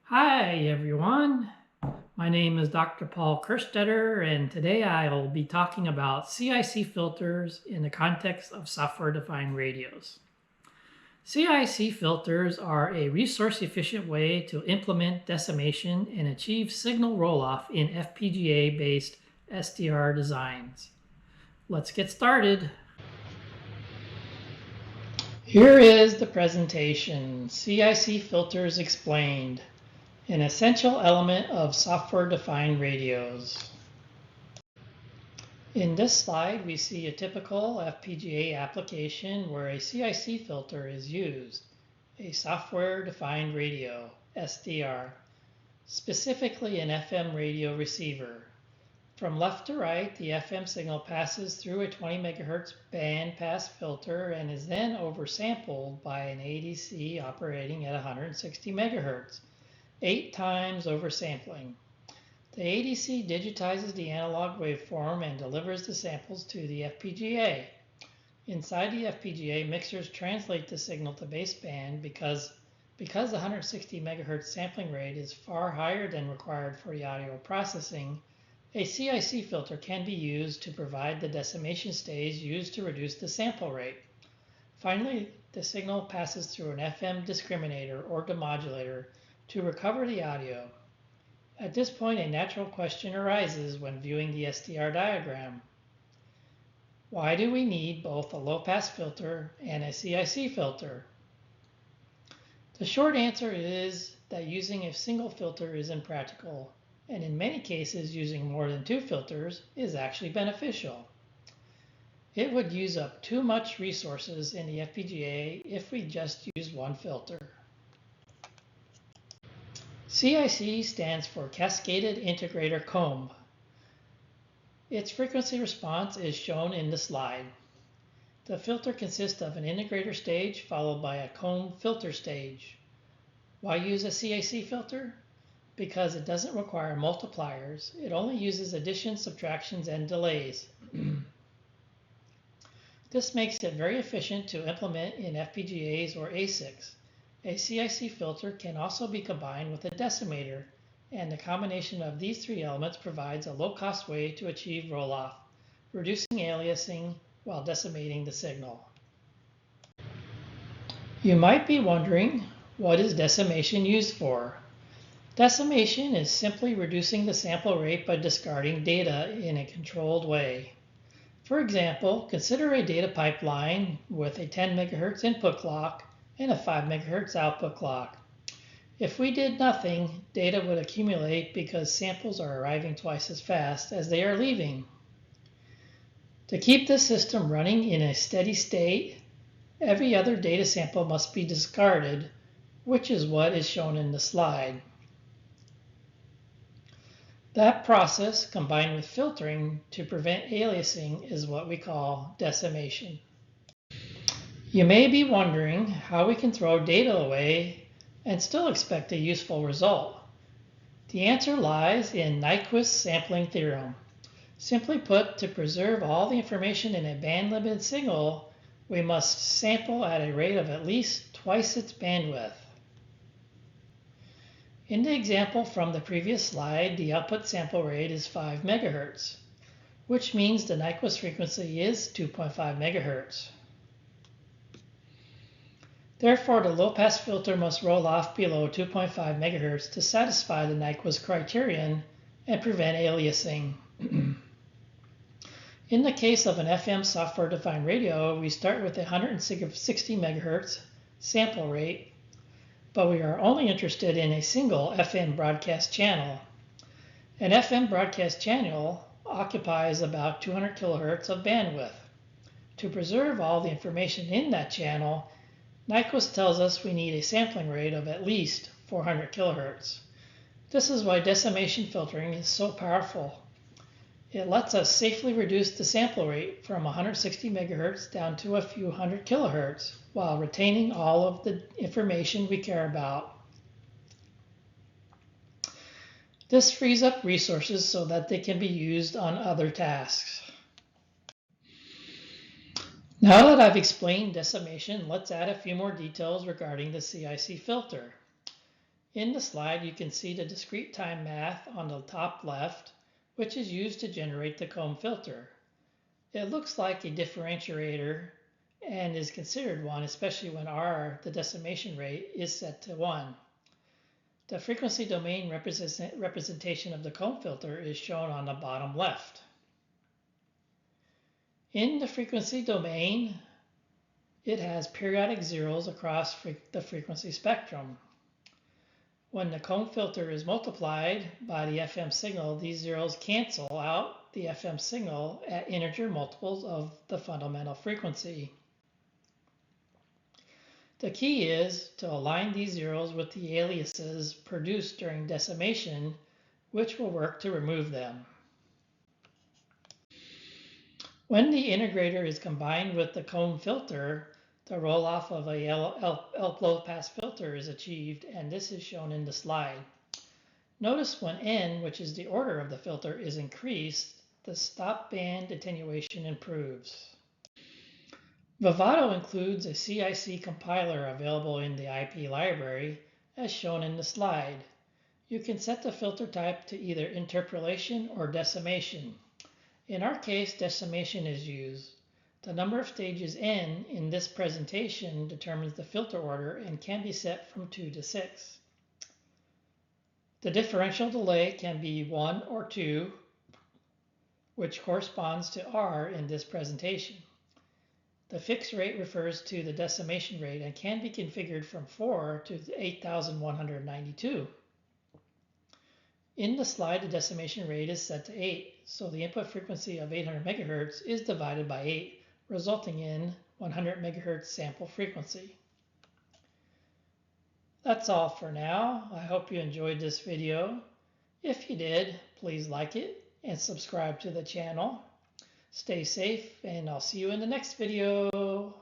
Hi everyone, my name is Dr. Paul Kerstetter, and today I will be talking about CIC filters in the context of software-defined radios. CIC filters are a resource-efficient way to implement decimation and achieve signal roll-off in FPGA-based SDR designs. Let's get started. Here is the presentation, CIC filters explained. An essential element of software-defined radios. In this slide, we see a typical FPGA application where a CIC filter is used, a software-defined radio, SDR, specifically an FM radio receiver. From left to right, the FM signal passes through a 20 MHz band pass filter and is then oversampled by an ADC operating at 160 MHz. 8 times oversampling. The ADC digitizes the analog waveform and delivers the samples to the FPGA. Inside the FPGA, mixers translate the signal to baseband because the 160 MHz sampling rate is far higher than required for the audio processing. A CIC filter can be used to provide the decimation stage used to reduce the sample rate. Finally, the signal passes through an FM discriminator or demodulator to recover the audio. At this point, a natural question arises when viewing the SDR diagram. Why do we need both a low-pass filter and a CIC filter? The short answer is that using a single filter is impractical, and in many cases, using more than 2 filters is actually beneficial. It would use up too much resources in the FPGA if we just use one filter. CIC stands for Cascaded Integrator Comb. Its frequency response is shown in the slide. The filter consists of an integrator stage followed by a comb filter stage. Why use a CIC filter? Because it doesn't require multipliers. It only uses additions, subtractions, and delays. This makes it very efficient to implement in FPGAs or ASICs. A CIC filter can also be combined with a decimator, and the combination of these 3 elements provides a low-cost way to achieve roll-off, reducing aliasing while decimating the signal. You might be wondering, what is decimation used for? Decimation is simply reducing the sample rate by discarding data in a controlled way. For example, consider a data pipeline with a 10 MHz input clock and a 5 MHz output clock. If we did nothing, data would accumulate because samples are arriving twice as fast as they are leaving. To keep the system running in a steady state, every other data sample must be discarded, which is what is shown in the slide. That process, combined with filtering to prevent aliasing, is what we call decimation. You may be wondering how we can throw data away and still expect a useful result. The answer lies in Nyquist's sampling theorem. Simply put, to preserve all the information in a band-limited signal, we must sample at a rate of at least twice its bandwidth. In the example from the previous slide, the output sample rate is 5 MHz, which means the Nyquist frequency is 2.5 MHz. Therefore, the low-pass filter must roll off below 2.5 MHz to satisfy the Nyquist criterion and prevent aliasing. In the case of an FM software-defined radio, we start with a 160 MHz sample rate, but we are only interested in a single FM broadcast channel. An FM broadcast channel occupies about 200 kHz of bandwidth. To preserve all the information in that channel, Nyquist tells us we need a sampling rate of at least 400 kHz. This is why decimation filtering is so powerful. It lets us safely reduce the sample rate from 160 MHz down to a few hundred kHz while retaining all of the information we care about. This frees up resources so that they can be used on other tasks. Now that I've explained decimation, let's add a few more details regarding the CIC filter. In the slide, you can see the discrete time math on the top left, which is used to generate the comb filter. It looks like a differentiator and is considered one, especially when R, the decimation rate, is set to 1. The frequency domain representation of the comb filter is shown on the bottom left. In the frequency domain, it has periodic zeros across the frequency spectrum. When the comb filter is multiplied by the FM signal, these zeros cancel out the FM signal at integer multiples of the fundamental frequency. The key is to align these zeros with the aliases produced during decimation, which will work to remove them. When the integrator is combined with the comb filter, the roll-off of a low-pass filter is achieved, and this is shown in the slide. Notice when N, which is the order of the filter, is increased, the stop band attenuation improves. Vivado includes a CIC compiler available in the IP library, as shown in the slide. You can set the filter type to either interpolation or decimation. In our case, decimation is used. The number of stages N in this presentation determines the filter order and can be set from 2 to 6. The differential delay can be 1 or 2, which corresponds to R in this presentation. The fixed rate refers to the decimation rate and can be configured from 4 to 8,192. In the slide, the decimation rate is set to 8, so the input frequency of 800 MHz is divided by 8, resulting in 100 MHz sample frequency. That's all for now. I hope you enjoyed this video. If you did, please like it and subscribe to the channel. Stay safe, and I'll see you in the next video.